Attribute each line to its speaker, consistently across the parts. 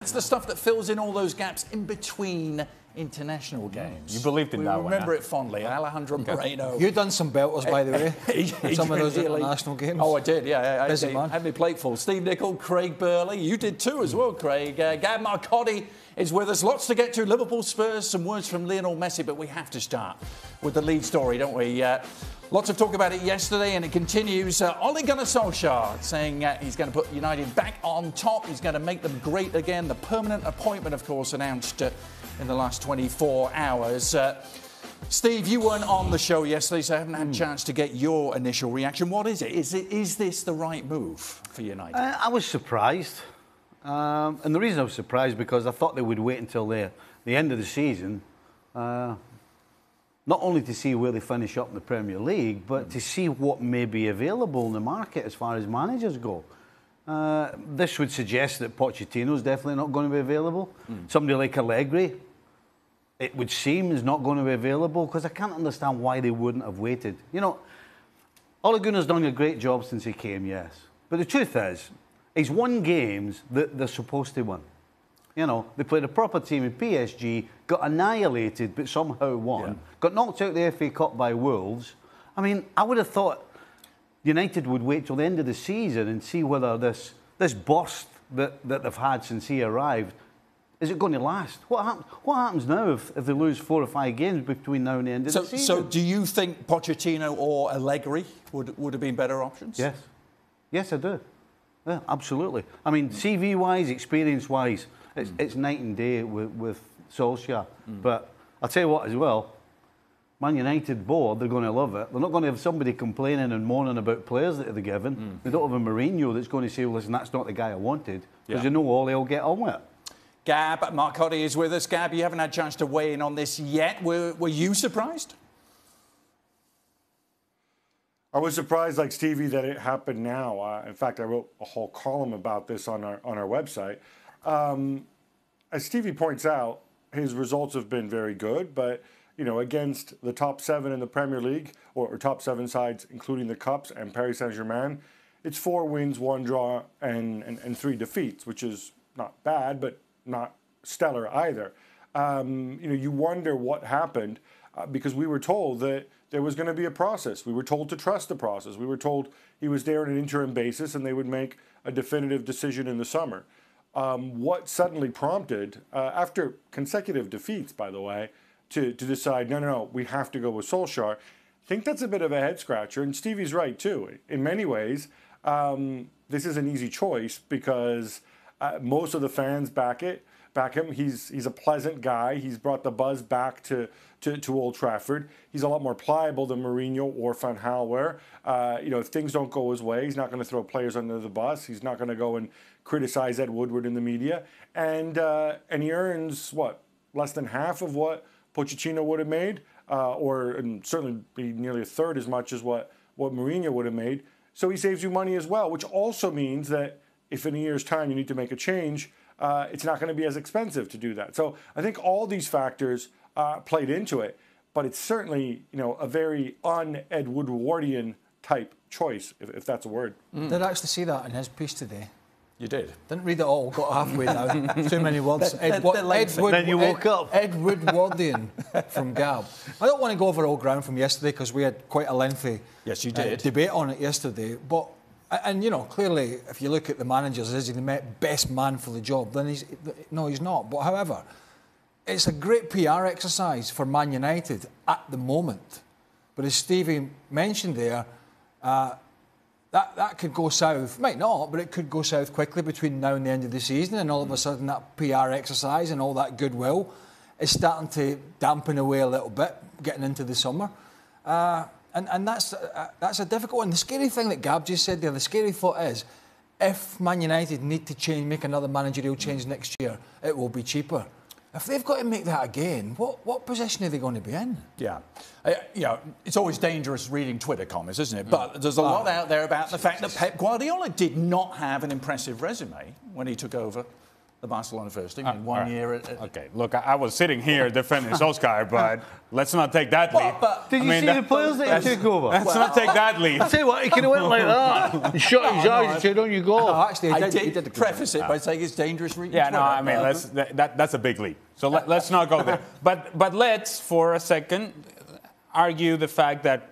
Speaker 1: It's the stuff that fills in all those gaps in between international games.
Speaker 2: You believed in that one.
Speaker 1: We remember it fondly. Alejandro Moreno.
Speaker 3: You done some belters, by the way. Some of those international games.
Speaker 1: Oh, I did, yeah.
Speaker 3: Busy man.
Speaker 1: Had me plate full. Steve Nicol, Craig Burley. You did too as well, Craig. Gab Marcotti is with us. Lots to get to. Liverpool, Spurs, some words from Lionel Messi, but we have to start with the lead story, don't we? Lots of talk about it yesterday, and it continues. Ole Gunnar Solskjaer saying he's going to put United back on top. He's going to make them great again. The permanent appointment, of course, announced in the last 24 hours. Steve, you weren't on the show yesterday, so I haven't had a chance to get your initial reaction. What is it? Is this the right move for United?
Speaker 4: I was surprised. And the reason I was surprised because I thought they would wait until the end of the season, not only to see where they finish up in the Premier League, but to see what may be available in the market as far as managers go. This would suggest that Pochettino's definitely not going to be available. Somebody like Allegri, it would seem, is not going to be available, because I can't understand why they wouldn't have waited. You know, Ole Gunnar's done a great job since he came, yes. But the truth is, he's won games that they're supposed to win. You know, they played a proper team in PSG, got annihilated, but somehow won. Got knocked out the FA Cup by Wolves. I mean, I would have thought United would wait till the end of the season and see whether this burst that they've had since he arrived, is it going to last? What happens now if they lose 4 or 5 games between now and the end of the season? So
Speaker 1: do you think Pochettino or Allegri would have been better options?
Speaker 4: Yes. Yes, I do. Yeah, absolutely. I mean, CV-wise, experience-wise, it's night and day with Solskjaer. But I'll tell you what as well, Man United board, they're going to love it. They're not going to have somebody complaining and moaning about players that they're given. They don't have a Mourinho that's going to say, well, listen, that's not the guy I wanted. Because you know all they'll get on with it.
Speaker 1: Gab Marcotti is with us. Gab, you haven't had a chance to weigh in on this yet. Were you surprised?
Speaker 5: I was surprised, like Stevie, that it happened now. In fact, I wrote a whole column about this on our website. As Stevie points out, his results have been very good, but you know, against the top 7 in the Premier League, or top 7 sides, including the Cups and Paris Saint-Germain, it's 4 wins, 1 draw, and 3 defeats, which is not bad, but not stellar either. You know, you wonder what happened because we were told that there was going to be a process. We were told to trust the process. We were told he was there on an interim basis and they would make a definitive decision in the summer. What suddenly prompted, after consecutive defeats, by the way, to decide, no, we have to go with Solskjaer. I think that's a bit of a head-scratcher, and Stevie's right, too. In many ways, this is an easy choice because most of the fans back him. He's a pleasant guy. He's brought the buzz back to Old Trafford. He's a lot more pliable than Mourinho or Van Gaal were. You know, if things don't go his way, he's not going to throw players under the bus. He's not going to go and criticize Ed Woodward in the media. And he earns, less than half of what Pochettino would have made, and certainly be nearly a third as much as what Mourinho would have made. So he saves you money as well, which also means that if in a year's time you need to make a change, it's not going to be as expensive to do that. So I think all these factors played into it, but it's certainly, you know, a very un-Ed Woodwardian type choice, if that's a word.
Speaker 3: Did actually see that in his piece today.
Speaker 1: You did?
Speaker 3: Didn't read it all, got halfway now. Too many words.
Speaker 4: Then you woke up.
Speaker 3: Ed Woodwardian from Gab. I don't want to go over all ground from yesterday because we had quite a lengthy debate on it yesterday. But, and you know, clearly, if you look at the managers, is he the best man for the job? Then he's not. But however, it's a great PR exercise for Man United at the moment. But as Stevie mentioned there, that could go south. Might not, but it could go south quickly between now and the end of the season, and all of a sudden that PR exercise and all that goodwill is starting to dampen away a little bit, getting into the summer. And that's a difficult one. The scary thing that Gab just said there, the scary thought is, if Man United need to make another managerial change next year, it will be cheaper. If they've got to make that again, what position are they going to be in?
Speaker 1: Yeah. You know, it's always dangerous reading Twitter comments, isn't it? But there's a lot out there about the fact that Pep Guardiola did not have an impressive resume when he took over the Barcelona first team in 1 year.
Speaker 2: Okay, look, I was sitting here defending Solskjaer, but let's not take that lead.
Speaker 4: Did you see the players that he took over?
Speaker 2: Let's not take that lead.
Speaker 4: I tell you what, he could have went like that. He shut his eyes and said, on you go.
Speaker 3: No, actually,
Speaker 1: I did preface it by saying it's dangerous reading
Speaker 2: Yeah, no,
Speaker 1: Twitter.
Speaker 2: I mean, that's a big lead. So let's not go there. But let's, for a second, argue the fact that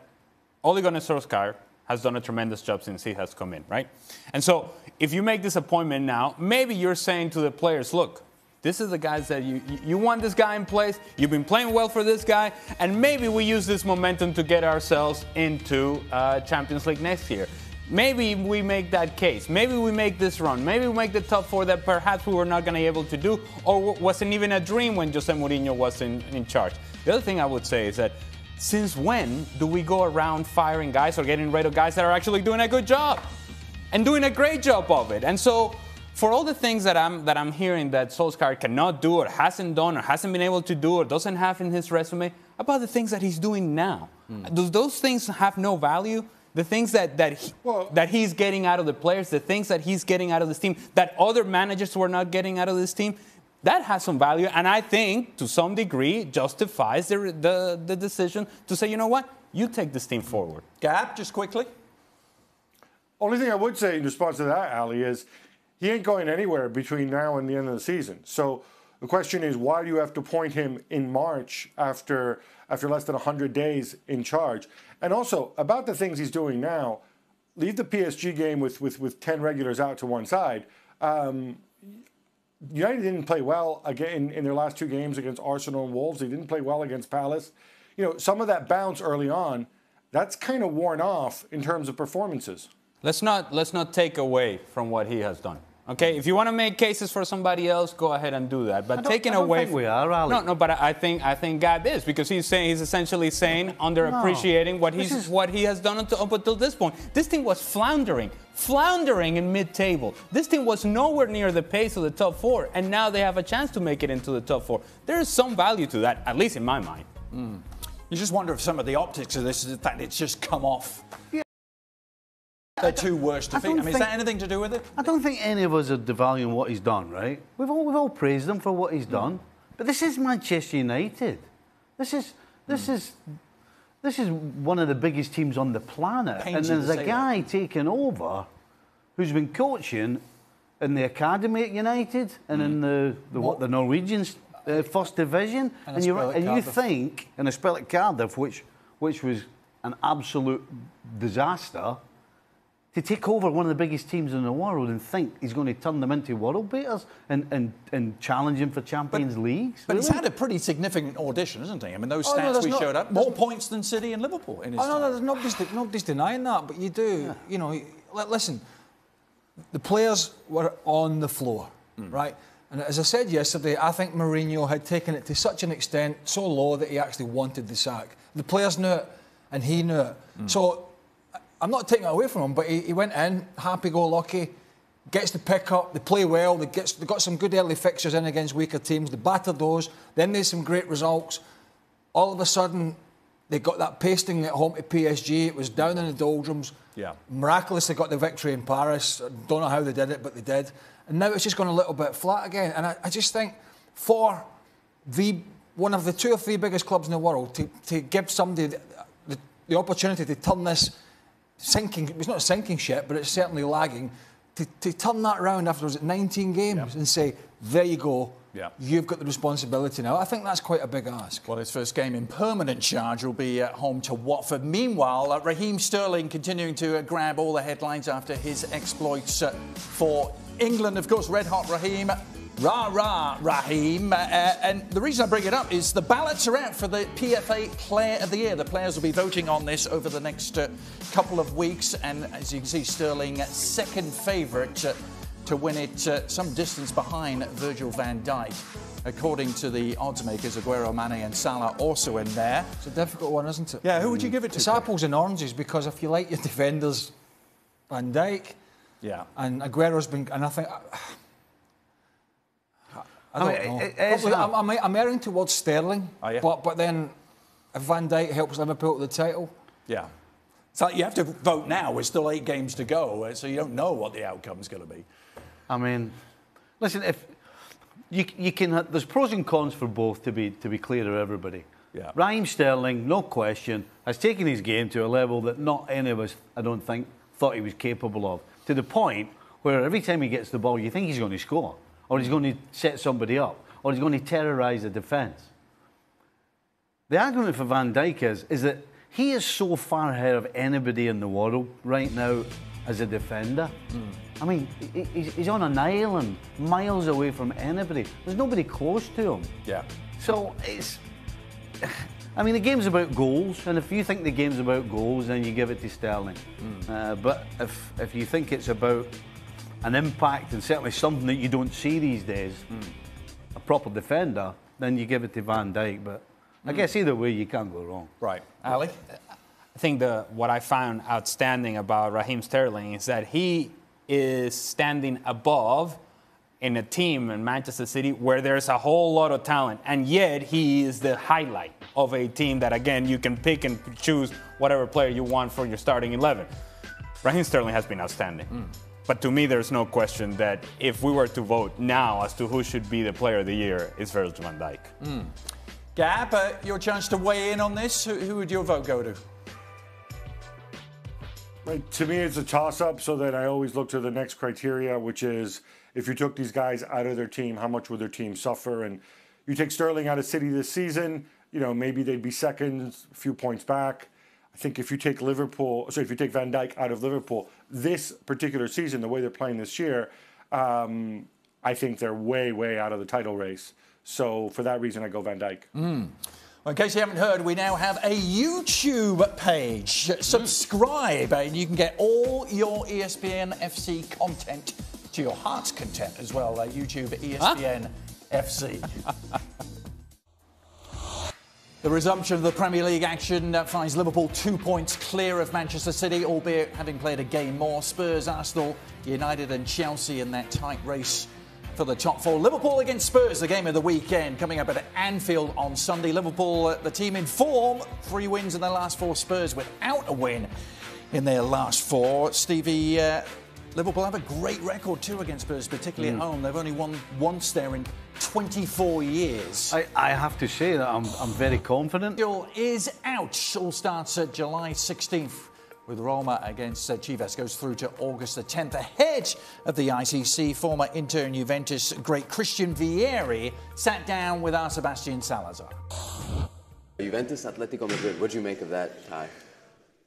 Speaker 2: Ole Gunnar Solskjaer has done a tremendous job since he has come in, right? And so if you make this appointment now, maybe you're saying to the players, look, this is the guys that you want this guy in place. You've been playing well for this guy. And maybe we use this momentum to get ourselves into Champions League next year. Maybe we make that case. Maybe we make this run. Maybe we make the top four that perhaps we were not going to be able to do or wasn't even a dream when Jose Mourinho was in charge. The other thing I would say is that since when do we go around firing guys or getting rid of guys that are actually doing a good job and doing a great job of it? And so for all the things that I'm hearing that Solskjaer cannot do or hasn't done or hasn't been able to do or doesn't have in his resume, about the things that he's doing now, do those things have no value? The things that he's getting out of the players, the things that he's getting out of this team, that other managers were not getting out of this team, that has some value, and I think, to some degree, justifies the decision to say, you know what, you take this team forward.
Speaker 1: Gab, just quickly.
Speaker 5: Only thing I would say in response to that, Ali, is he ain't going anywhere between now and the end of the season. So the question is, why do you have to appoint him in March after less than 100 days in charge? And also, about the things he's doing now, leave the PSG game with 10 regulars out to one side. United didn't play well again in their last two games against Arsenal and Wolves. They didn't play well against Palace. You know, some of that bounce early on, that's kind of worn off in terms of performances.
Speaker 2: Let's not take away from what he has done. Okay, if you want to make cases for somebody else, go ahead and do that. But taking away,
Speaker 4: we are, Ali.
Speaker 2: No, but I think Gab is, because he's essentially saying underappreciating what he has done up until this point. This team was floundering in mid-table. This team was nowhere near the pace of the top four, and now they have a chance to make it into the top four. There is some value to that, at least in my mind.
Speaker 1: You just wonder if some of the optics of this is the fact it's just come off. Yeah. They're too worst to think. I mean, is that anything to do with it?
Speaker 4: I don't think any of us are devaluing what he's done, right? We've all praised him for what he's done. But this is Manchester United. This is one of the biggest teams on the planet. And there's a guy taking over who's been coaching in the academy at United and in the Norwegian First Division. And you think, in a spell at Cardiff, which was an absolute disaster, to take over one of the biggest teams in the world and think he's going to turn them into world beaters and challenge him for Champions Leagues.
Speaker 1: But he's had a pretty significant audition, hasn't he? I mean, those stats showed up. More points than City and Liverpool in his time.
Speaker 3: No, nobody's denying that, but you do. Yeah. You know, listen, the players were on the floor, right? And as I said yesterday, I think Mourinho had taken it to such an extent, so low, that he actually wanted the sack. The players knew it, and he knew it. So I'm not taking it away from him, but he went in, happy-go-lucky, gets the pick-up, they play well, they got some good early fixtures in against weaker teams, they battered those, then there's some great results. All of a sudden, they got that pasting at home to PSG, it was down in the doldrums.
Speaker 1: Yeah.
Speaker 3: Miraculously got the victory in Paris, don't know how they did it, but they did. And now it's just gone a little bit flat again. And I just think for one of the 2 or 3 biggest clubs in the world to give somebody the opportunity to turn this sinking, it's not a sinking ship, but it's certainly lagging, to turn that around after 19 games and say, there you go, you've got the responsibility now. I think that's quite a big ask.
Speaker 1: Well, his first game in permanent charge will be at home to Watford. Meanwhile, Raheem Sterling continuing to grab all the headlines after his exploits for England. Of course, red-hot Raheem. Rah, Raheem. And the reason I bring it up is the ballots are out for the PFA Player of the Year. The players will be voting on this over the next couple of weeks. And as you can see, Sterling, second favourite to win it, some distance behind Virgil van Dijk. According to the odds makers, Aguero, Mane and Salah also in there.
Speaker 3: It's a difficult one, isn't it?
Speaker 1: Yeah, who would you give it to?
Speaker 3: It's apples and oranges, because if you like your defenders, Van Dijk, and Aguero's been, and I think... I don't know. I'm erring towards Sterling, but then if Van Dijk helps Liverpool to the title...
Speaker 1: Yeah. So you have to vote now. There's still 8 games to go, so you don't know what the outcome's going to be.
Speaker 4: I mean, listen, you can. There's pros and cons for both, to be clear to everybody.
Speaker 1: Yeah.
Speaker 4: Raheem Sterling, no question, has taken his game to a level that not any of us, I don't think, thought he was capable of. To the point where every time he gets the ball, you think he's going to score, or he's going to set somebody up, or he's going to terrorise the defence. The argument for Van Dijk is that he is so far ahead of anybody in the world right now as a defender. I mean, he's on an island, miles away from anybody. There's nobody close to him.
Speaker 1: Yeah.
Speaker 4: So it's... I mean, the game's about goals, and if you think the game's about goals, then you give it to Sterling. But if you think it's about an impact and certainly something that you don't see these days, a proper defender, then you give it to Van Dijk. But I guess either way, you can't go wrong.
Speaker 1: Right. Ali?
Speaker 2: I think what I found outstanding about Raheem Sterling is that he is standing above in a team in Manchester City where there's a whole lot of talent, and yet he is the highlight of a team that, again, you can pick and choose whatever player you want for your starting 11. Raheem Sterling has been outstanding. But to me, there's no question that if we were to vote now as to who should be the player of the year, it's Virgil van Dijk.
Speaker 1: Gab, your chance to weigh in on this. Who would your vote go to?
Speaker 5: Right, to me, it's a toss-up, so that I always look to the next criteria, which is if you took these guys out of their team, how much would their team suffer? And you take Sterling out of City this season, you know, maybe they'd be second, a few points back. I think if you take if you take Van Dijk out of Liverpool this particular season, the way they're playing this year, I think they're way, way out of the title race. So for that reason, I go Van Dijk.
Speaker 1: Well, in case you haven't heard, we now have a YouTube page. Subscribe and you can get all your ESPN FC content to your heart's content as well. YouTube ESPN FC. The resumption of the Premier League action finds Liverpool 2 points clear of Manchester City, albeit having played a game more. Spurs, Arsenal, United and Chelsea in that tight race for the top four. Liverpool against Spurs, the game of the weekend, coming up at Anfield on Sunday. Liverpool, the team in form, 3 wins in their last 4. Spurs without a win in their last 4. Stevie, Liverpool have a great record too against Spurs, particularly at home. They've only won once there in 24 years.
Speaker 4: I have to say that I'm very confident.
Speaker 1: Deal is out. All starts at July 16th. With Roma against Chivas, goes through to August the 10th. Ahead of the ICC, former Inter and Juventus great Christian Vieri sat down with our Sebastian Salazar.
Speaker 6: Juventus, Atletico Madrid, what do you make of that tie?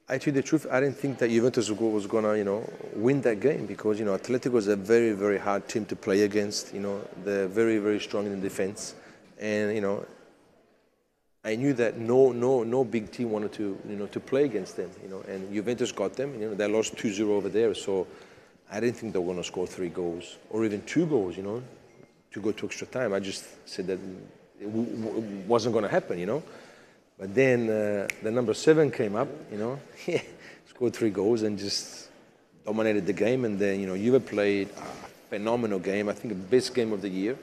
Speaker 7: I tell you the truth, I didn't think that Juventus was gonna, win that game because, Atletico is a very, very hard team to play against. They're very, very strong in defense, and I knew that no big team wanted to play against them. And Juventus got them. They lost 2-0 over there, so I didn't think they were gonna score 3 goals or even 2 goals. To go to extra time. I just said that it wasn't gonna happen. But then the number 7 came up, scored 3 goals and just dominated the game. And then, Juve played a phenomenal game, I think the best game of the year.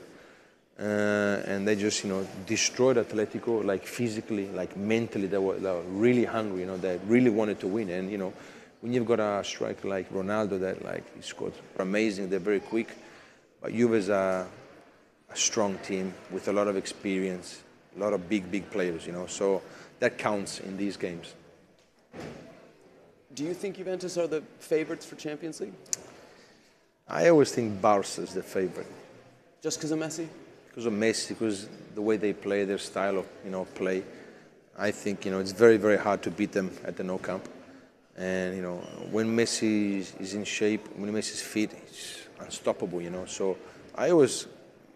Speaker 7: And they just, destroyed Atletico, like physically, like mentally. They were really hungry, they really wanted to win. And, when you've got a striker like Ronaldo that, he scored amazing, they're very quick. But Juve is a strong team with a lot of experience. A lot of big players, so that counts in these games.
Speaker 6: Do you think Juventus are the favourites for Champions League?
Speaker 7: I always think Barca is the favourite.
Speaker 6: Just because of Messi?
Speaker 7: Because of Messi, because the way they play, their style of play. I think, it's very, very hard to beat them at the Nou Camp. And, when Messi is in shape, when Messi is fit, he's unstoppable, So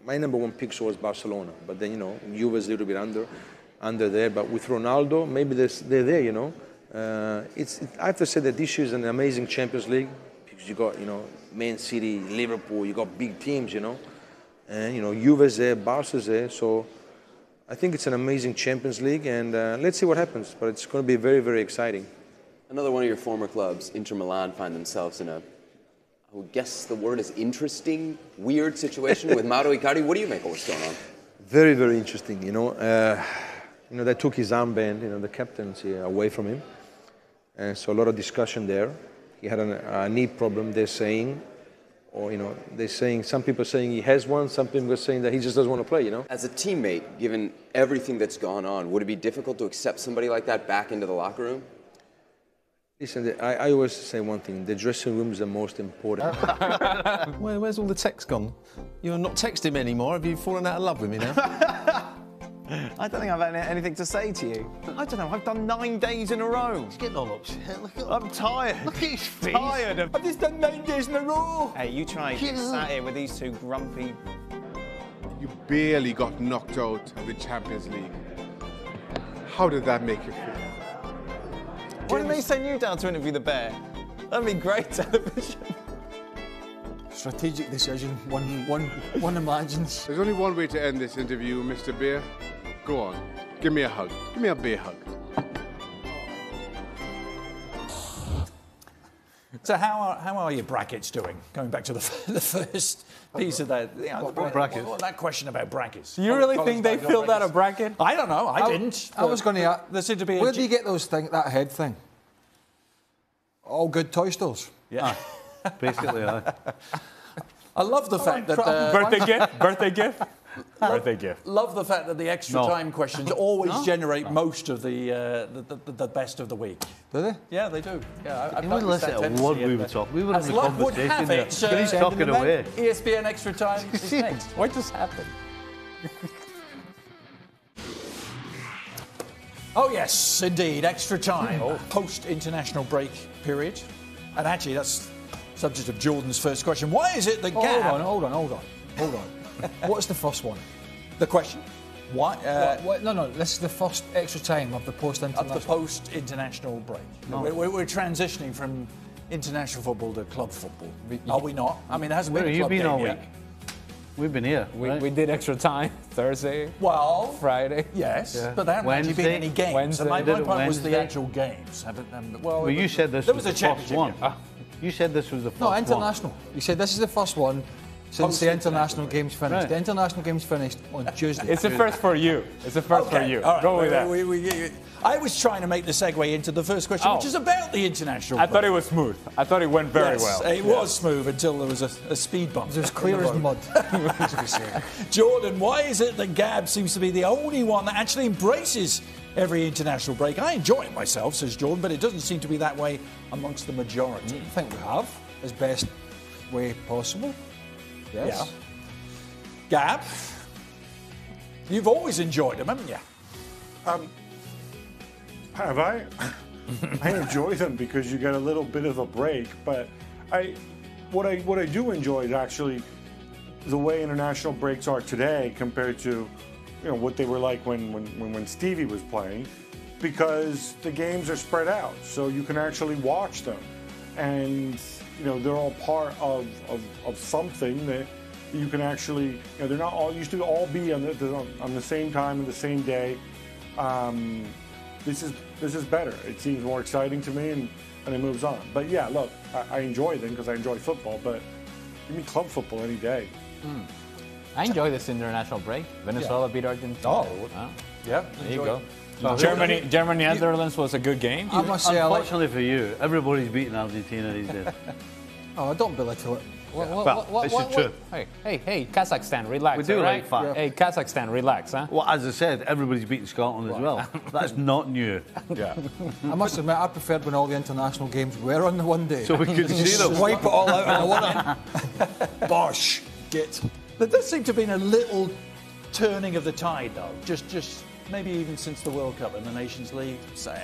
Speaker 7: my number 1 pick was Barcelona, but then Juve is a little bit under there. But with Ronaldo, maybe they're there. I have to say that this year is an amazing Champions League because you got Man City, Liverpool, you got big teams, and Juve is there, Barca's there. So I think it's an amazing Champions League, and let's see what happens. But it's going to be very, very exciting.
Speaker 6: Another one of your former clubs, Inter Milan, find themselves in I would guess the word is interesting, weird situation with Mauro Icardi. What do you make of what's going on?
Speaker 7: Very, very interesting. They took his armband, the captaincy away from him, and so a lot of discussion there. He had a knee problem. They're saying, or they're saying, some people are saying he has one, some people are saying that he just doesn't want to play.
Speaker 6: As a teammate, given everything that's gone on, would it be difficult to accept somebody like that back into the locker room?
Speaker 7: Listen, I always say one thing: the dressing room is the most important.
Speaker 8: Where's all the text gone? You're not texting him anymore. Have you fallen out of love with me now?
Speaker 9: I don't think I've anything to say to you. I don't know, I've done 9 days in a row.
Speaker 8: He's getting all upset. Look at
Speaker 9: I'm tired.
Speaker 8: Look at his face.
Speaker 9: Tired of...
Speaker 3: I've just done 9 days in a row.
Speaker 9: Hey, you try and get sat here with these two grumpy...
Speaker 10: You barely got knocked out of the Champions League. How did that make you feel?
Speaker 9: Why didn't they send you down to interview the Bear? That'd be great television.
Speaker 3: Strategic decision, one imagines.
Speaker 10: There's only one way to end this interview, Mr. Bear. Go on, give me a hug. Give me a bear hug.
Speaker 1: So how are your brackets doing? Going back to the first piece of that.
Speaker 4: What brackets?
Speaker 1: That question about brackets.
Speaker 2: Do you really think they filled out a bracket?
Speaker 1: I don't know. I didn't.
Speaker 3: I was going to.
Speaker 1: There seemed to be.
Speaker 3: Where do you get that head thing? All good toy stores.
Speaker 1: Yeah.
Speaker 4: Basically,
Speaker 1: I love the fact that
Speaker 2: Birthday gift? Birthday gift? Birthday gift.
Speaker 1: Love the fact that the extra time questions always generate most of the best of the week.
Speaker 3: Do they?
Speaker 1: Yeah, they do. Yeah,
Speaker 4: you wouldn't listen to a word we would talk. We would have
Speaker 1: as
Speaker 4: a
Speaker 1: luck would
Speaker 4: conversation
Speaker 1: have
Speaker 4: there.
Speaker 1: it,
Speaker 4: But he's talking away.
Speaker 1: ESPN Extra Time is next.
Speaker 2: What just happened?
Speaker 1: Oh yes, indeed, extra time. Post-international break period. And actually, that's subject of Jordan's first question. Why is it that Gab...
Speaker 3: Hold on. What's the first one?
Speaker 1: The question? Why?
Speaker 3: No. This is the first extra time of the post-international.
Speaker 1: Of the post-international break. No. We're transitioning from international football to club football. Are we not? I mean, there hasn't been a club
Speaker 4: game
Speaker 1: all
Speaker 4: week? We've been here.
Speaker 2: We did extra time Thursday.
Speaker 1: Well,
Speaker 2: Friday.
Speaker 1: Yes, but there haven't actually been any games.
Speaker 2: Wednesday.
Speaker 1: My point was the actual games.
Speaker 4: Well, you said this was the first one. You said this was the first one.
Speaker 3: No, international. You said this is the first one since the international games finished. Right. The international games finished on Tuesday.
Speaker 2: It's the first for you. It's the first for you.
Speaker 1: Right.
Speaker 2: Go with that.
Speaker 1: I was trying to make the segue into the first question, which is about the international break.
Speaker 2: I thought it was smooth. I thought it went very well.
Speaker 1: It was smooth until there was a speed bump.
Speaker 3: It was clear as mud.
Speaker 1: Jordan, why is it that Gab seems to be the only one that actually embraces every international break? I enjoy it myself, says Jordan, but it doesn't seem to be that way amongst the majority.
Speaker 3: I think we have, as best way possible. Yes.
Speaker 1: Yeah. Gab, you've always enjoyed them, haven't you?
Speaker 5: Have I? I enjoy them because you get a little bit of a break, but what I do enjoy is actually the way international breaks are today compared to what they were like when Stevie was playing, because the games are spread out, so you can actually watch them, and they're all part of something that you can actually they're not all used to all be on the same time and the same day. This is better. It seems more exciting to me, and it moves on. But yeah, look, I enjoy them because I enjoy football, but give me club football any day.
Speaker 11: I enjoy this international break. Venezuela beat Argentina.
Speaker 1: Yeah,
Speaker 2: there you go. Germany, Netherlands was a good game.
Speaker 3: I must say,
Speaker 4: unfortunately for you, everybody's beating Argentina these days.
Speaker 3: Oh, don't belittle it.
Speaker 4: This is true.
Speaker 2: Hey, Kazakhstan, relax.
Speaker 4: We do
Speaker 2: right?
Speaker 4: like fun.
Speaker 2: Hey, Kazakhstan, relax, huh?
Speaker 4: Well, as I said, everybody's beating Scotland as well. That's not new.
Speaker 2: Yeah.
Speaker 3: I must admit, I preferred when all the international games were on the one day.
Speaker 4: So we could see them.
Speaker 3: Wipe it all out in one. Bosh. Get.
Speaker 1: There does seem to have been a little turning of the tide, though. Just maybe even since the World Cup and the Nations League. So,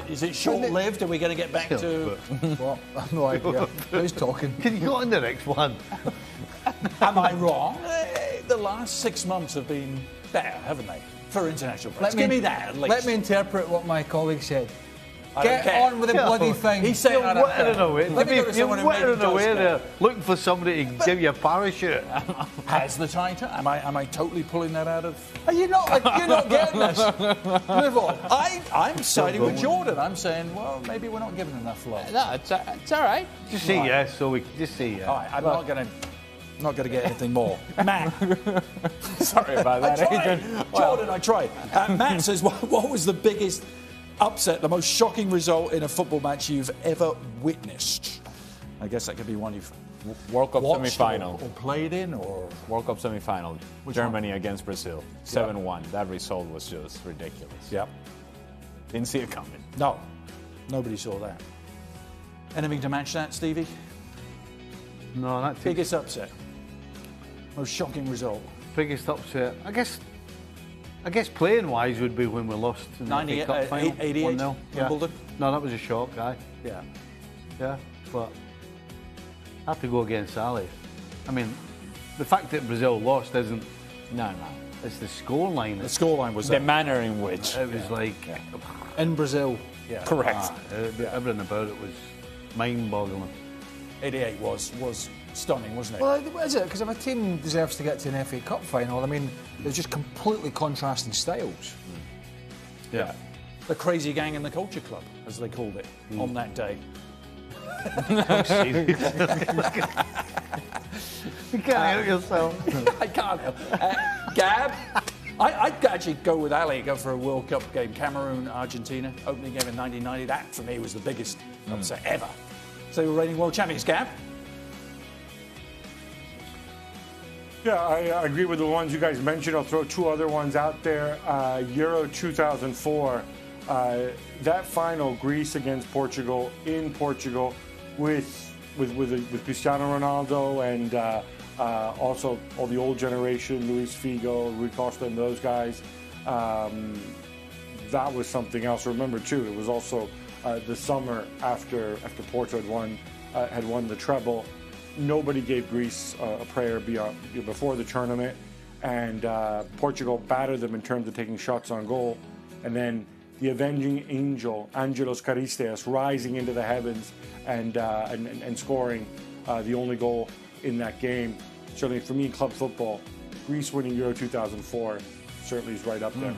Speaker 1: is it short-lived? Are we going to get back to...
Speaker 3: Well, I've no idea. Who's talking?
Speaker 4: Can you go on the next one?
Speaker 1: Am I wrong? The last 6 months have been better, haven't they? For international breaks. Give me that, at least.
Speaker 3: Let me interpret what my colleague said. Get on with the bloody thing.
Speaker 1: He's saying
Speaker 4: You're whittling away.
Speaker 1: You're
Speaker 4: whittling away there, looking for somebody to give you a parachute.
Speaker 1: Has the tide? Am I totally pulling that out of...
Speaker 3: Are you not? You're not getting this. Move on.
Speaker 1: I'm siding with Jordan. I'm saying, well, maybe we're not giving enough love.
Speaker 11: No, it's all right.
Speaker 4: Just say yes, so we just say yes.
Speaker 1: All right, I'm not going to get anything more. Matt.
Speaker 2: Sorry about that, Adrian.
Speaker 1: Jordan, I tried. Matt says, what was the biggest upset, the most shocking result in a football match you've ever witnessed? I guess that could be one you've
Speaker 2: World Cup
Speaker 1: watched
Speaker 2: semi-final.
Speaker 1: or played in, or
Speaker 2: World Cup semi-final. Germany against Brazil. 7-1. That result was just ridiculous.
Speaker 1: Yep.
Speaker 2: Didn't see it coming.
Speaker 1: No, nobody saw that. Anything to match that, Stevie?
Speaker 4: No, that
Speaker 1: Biggest upset. Most shocking result.
Speaker 4: biggest upset. I guess playing wise would be when we lost in the FA Cup final.
Speaker 1: 88,
Speaker 4: 1-0.
Speaker 1: Wimbledon.
Speaker 4: No, that was a shock, aye.
Speaker 1: Yeah.
Speaker 4: Yeah, but I have to go against Ali. I mean, the fact that Brazil lost isn't.
Speaker 2: No.
Speaker 4: It's the scoreline.
Speaker 1: The scoreline was
Speaker 2: The manner in which.
Speaker 4: It was like.
Speaker 3: In Brazil.
Speaker 1: Yeah.
Speaker 2: Correct.
Speaker 4: Everything about it was mind-boggling.
Speaker 1: 88 was stunning, wasn't it?
Speaker 3: Well, is it? Because if a team deserves to get to an FA Cup final, I mean, they're just completely contrasting styles.
Speaker 1: Yeah. The crazy gang in the culture club, as they called it, on that day.
Speaker 4: You can't help yourself.
Speaker 1: I can't help. Gab, I'd actually go with Ali, go for a World Cup game. Cameroon, Argentina, opening game in 1990. That, for me, was the biggest upset ever. So we're reigning world champions, Gab.
Speaker 5: Yeah, I agree with the ones you guys mentioned. I'll throw two other ones out there. Euro 2004, that final, Greece against Portugal in Portugal, with Cristiano Ronaldo and also all the old generation, Luis Figo, Rui Costa, and those guys. That was something else. Remember too, it was also the summer after Porto had won the treble. Nobody gave Greece a prayer before the tournament, and Portugal battered them in terms of taking shots on goal. And then the avenging angel, Angelos Charisteas, rising into the heavens and scoring the only goal in that game. Certainly for me in club football, Greece winning Euro 2004 certainly is right up there.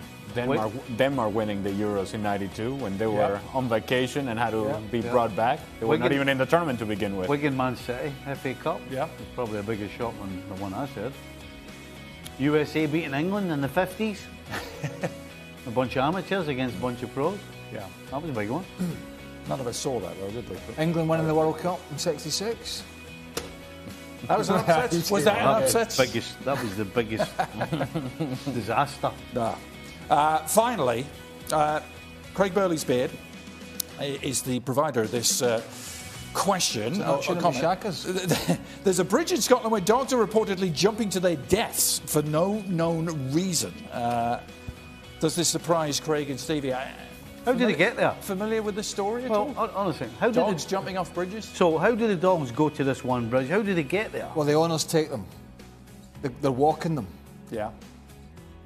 Speaker 2: Denmark winning the Euros in '92 when they were on vacation and had to be brought back. They were not even in the tournament to begin with.
Speaker 4: Wigan Man City, FA Cup.
Speaker 1: Yeah.
Speaker 4: It's probably a bigger shock than the one I said. USA beating England in the 50s. A bunch of amateurs against a bunch of pros.
Speaker 1: Yeah.
Speaker 4: That was a big one.
Speaker 1: None of us saw that, though, did we?
Speaker 3: England winning the World Cup in '66.
Speaker 1: That was an upset. Was that an upset?
Speaker 4: That was the biggest disaster.
Speaker 1: Finally, Craig Burley's beard is the provider of this question. There's a bridge in Scotland where dogs are reportedly jumping to their deaths for no known reason. Does this surprise Craig and Stevie?
Speaker 4: How did it get there?
Speaker 1: Familiar with the story at all?
Speaker 4: Well, honestly, how did
Speaker 1: dogs jumping off bridges?
Speaker 4: So how do the dogs go to this one bridge? How did they get there?
Speaker 3: Well, the owners take them. They're walking them.
Speaker 1: Yeah.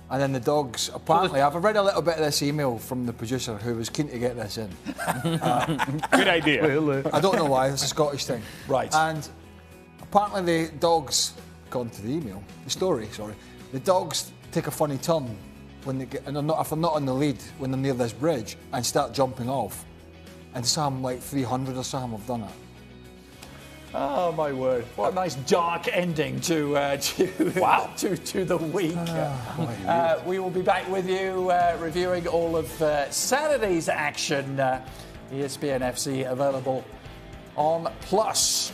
Speaker 3: And then the dogs, apparently, I've read a little bit of this email from the producer who was keen to get this in.
Speaker 2: Good idea.
Speaker 3: I don't know why, it's a Scottish thing.
Speaker 1: Right.
Speaker 3: And apparently the dogs, according to the email, the dogs take a funny turn when they get, and if they're not on the lead, when they're near this bridge, and start jumping off. And some, like 300 or something, have done it.
Speaker 1: Oh my word! What a nice dark ending to the week. We will be back with you reviewing all of Saturday's action. ESPN FC available on Plus.